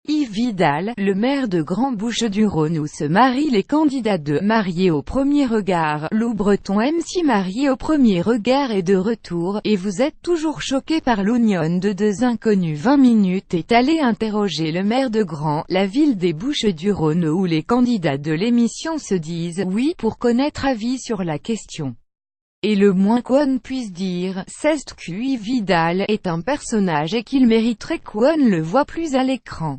Yves Vidal, le maire de Grand-Bouches-du-Rhône où se marient les candidats de Mariés au premier regard. Lou Breton MC Mariés au premier regard est de retour, et vous êtes toujours choqué par l'oignon de deux inconnus. 20 minutes est allé interroger le maire de la ville des Bouches-du-Rhône où les candidats de l'émission se disent « oui » pour connaître avis sur la question. Et le moins qu'on puisse dire, c'est que Yves Vidal est un personnage et qu'il mériterait qu'on le voit plus à l'écran.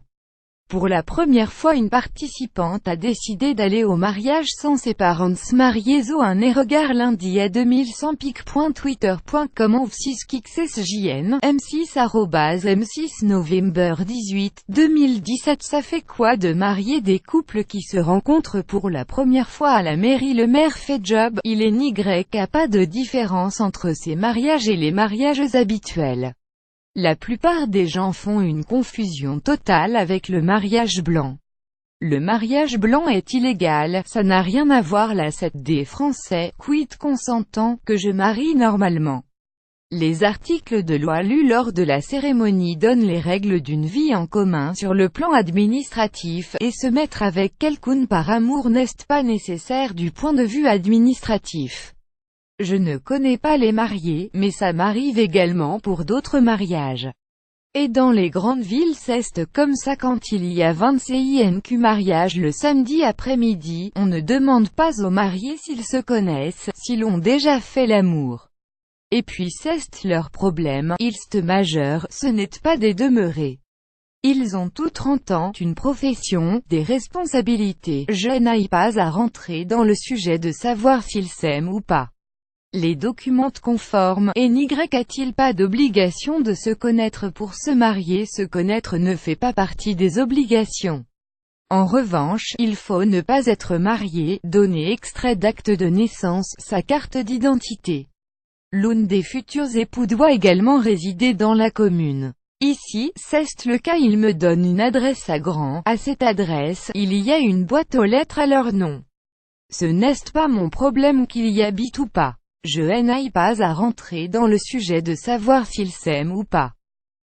Pour la première fois, une participante a décidé d'aller au mariage sans ses parents. Mariés au un et regard lundi à 2100pic.twitter.com ou 6xsjn m6 November 18 2017. Ça fait quoi de marier des couples qui se rencontrent pour la première fois à la mairie? Le maire fait job, il est n'y a pas de différence entre ces mariages et les mariages habituels. La plupart des gens font une confusion totale avec le mariage blanc. Le mariage blanc est illégal, ça n'a rien à voir là. C'est des Français, quid consentant, que je marie normalement. Les articles de loi lus lors de la cérémonie donnent les règles d'une vie en commun sur le plan administratif, et se mettre avec quelqu'un par amour n'est pas nécessaire du point de vue administratif. Je ne connais pas les mariés, mais ça m'arrive également pour d'autres mariages. Et dans les grandes villes c'est comme ça. Quand il y a 25 mariages le samedi après-midi, on ne demande pas aux mariés s'ils se connaissent, s'ils ont déjà fait l'amour. Et puis c'est leur problème, ils sont majeurs, ce n'est pas des demeurés. Ils ont tous 30 ans, une profession, des responsabilités. Je n'aille pas à rentrer dans le sujet de savoir s'ils s'aiment ou pas. Les documents conformes, et n'y a-t-il pas d'obligation de se connaître pour se marier? Se connaître ne fait pas partie des obligations. En revanche, il faut ne pas être marié, donner extrait d'acte de naissance, sa carte d'identité. L'un des futurs époux doit également résider dans la commune. Ici, c'est le cas. Il me donne une adresse à à cette adresse, il y a une boîte aux lettres à leur nom. Ce n'est pas mon problème qu'il y habite ou pas. Je n'aille pas à rentrer dans le sujet de savoir s'ils s'aiment ou pas.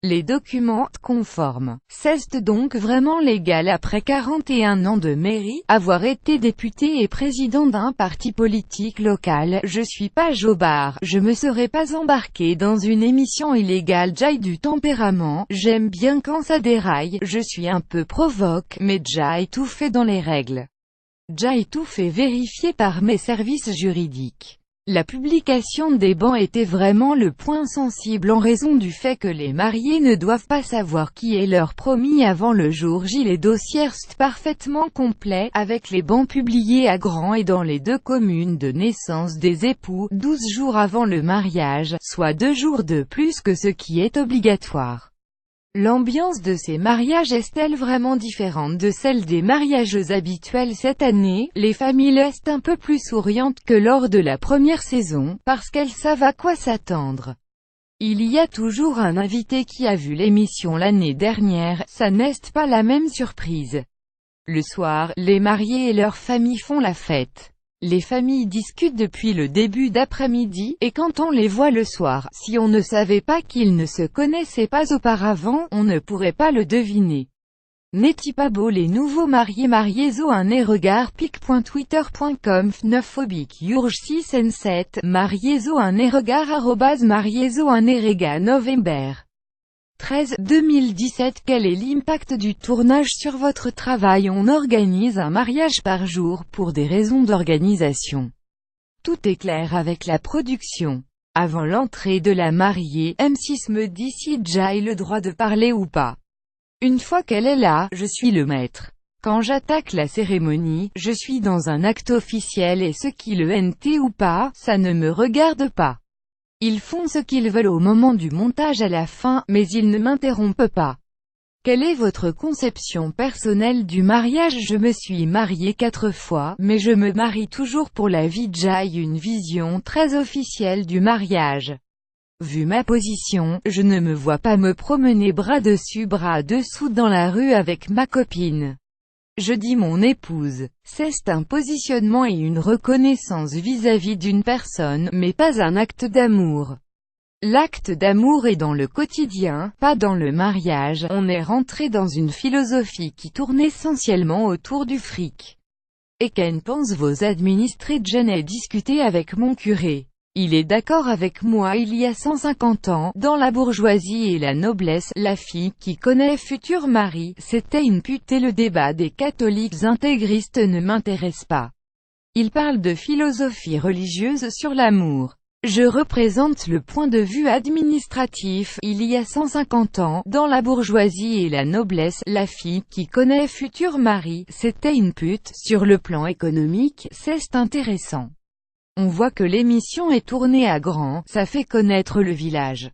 Les documents conformes. C'est donc vraiment légal après 41 ans de mairie, avoir été député et président d'un parti politique local. Je suis pas jobard, je me serais pas embarqué dans une émission illégale. J'ai du tempérament, j'aime bien quand ça déraille, je suis un peu provoque, mais j'ai tout fait dans les règles. J'ai tout fait vérifier par mes services juridiques. La publication des bans était vraiment le point sensible en raison du fait que les mariés ne doivent pas savoir qui est leur promis avant le jour J. Les dossiers sont parfaitement complets, avec les bans publiés à et dans les deux communes de naissance des époux, 12 jours avant le mariage, soit 2 jours de plus que ce qui est obligatoire. L'ambiance de ces mariages est-elle vraiment différente de celle des mariages habituels cette année? Les familles sont un peu plus souriantes que lors de la première saison, parce qu'elles savent à quoi s'attendre. Il y a toujours un invité qui a vu l'émission l'année dernière, ça n'est pas la même surprise. Le soir, les mariés et leurs familles font la fête. Les familles discutent depuis le début d'après-midi, et quand on les voit le soir, si on ne savait pas qu'ils ne se connaissaient pas auparavant, on ne pourrait pas le deviner. N'est-il pas beau les nouveaux mariés? Mariés au un et regard pic.twitter.com 9 phobique urge 6 n7 mariés au un et regard mariés au un et rega November 13 2017. Quel est l'impact du tournage sur votre travail? On organise un mariage par jour pour des raisons d'organisation. Tout est clair avec la production. Avant l'entrée de la mariée, M6 me dit si j'ai le droit de parler ou pas. Une fois qu'elle est là, je suis le maître. Quand j'attaque la cérémonie, je suis dans un acte officiel et ce qui le NT ou pas, ça ne me regarde pas. Ils font ce qu'ils veulent au moment du montage à la fin, mais ils ne m'interrompent pas. Quelle est votre conception personnelle du mariage? Je me suis marié 4 fois, mais je me marie toujours pour la vie. J'ai une vision très officielle du mariage. Vu ma position, je ne me vois pas me promener bras dessus bras dessous dans la rue avec ma copine. Je dis mon épouse. C'est un positionnement et une reconnaissance vis-à-vis d'une personne, mais pas un acte d'amour. L'acte d'amour est dans le quotidien, pas dans le mariage. On est rentré dans une philosophie qui tourne essentiellement autour du fric. Et qu'en pensent vos administrés? J'en ai discuté avec mon curé. Il est d'accord avec moi. Il y a 150 ans, dans la bourgeoisie et la noblesse, la fille qui connaît futur mari, c'était une pute et le débat des catholiques intégristes ne m'intéresse pas. Il parle de philosophie religieuse sur l'amour. Je représente le point de vue administratif. Il y a 150 ans, dans la bourgeoisie et la noblesse, la fille qui connaît futur mari, c'était une pute. Sur le plan économique, c'est intéressant. On voit que l'émission est tournée à grand, ça fait connaître le village.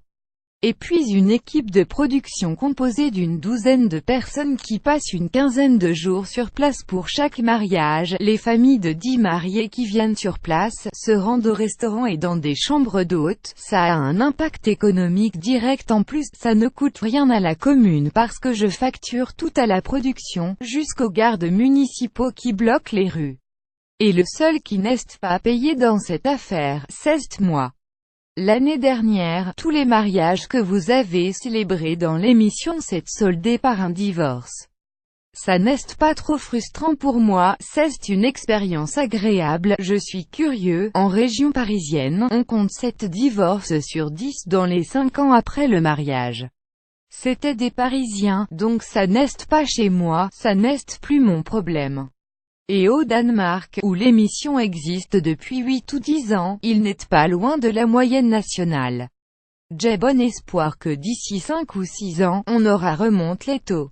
Et puis une équipe de production composée d'une douzaine de personnes qui passent une quinzaine de jours sur place pour chaque mariage. Les familles de 10 mariés qui viennent sur place, se rendent au restaurant et dans des chambres d'hôtes. Ça a un impact économique direct. En plus, ça ne coûte rien à la commune parce que je facture tout à la production, jusqu'aux gardes municipaux qui bloquent les rues. Et le seul qui n'est pas payé dans cette affaire, c'est moi. L'année dernière, tous les mariages que vous avez célébrés dans l'émission s'est soldé par un divorce. Ça n'est pas trop frustrant pour moi, c'est une expérience agréable. Je suis curieux. En région parisienne, on compte 7 divorces sur 10 dans les 5 ans après le mariage. C'était des Parisiens, donc ça n'est pas chez moi, ça n'est plus mon problème. Et au Danemark, où l'émission existe depuis 8 ou 10 ans, il n'est pas loin de la moyenne nationale. J'ai bon espoir que d'ici 5 ou 6 ans, on aura remonté les taux.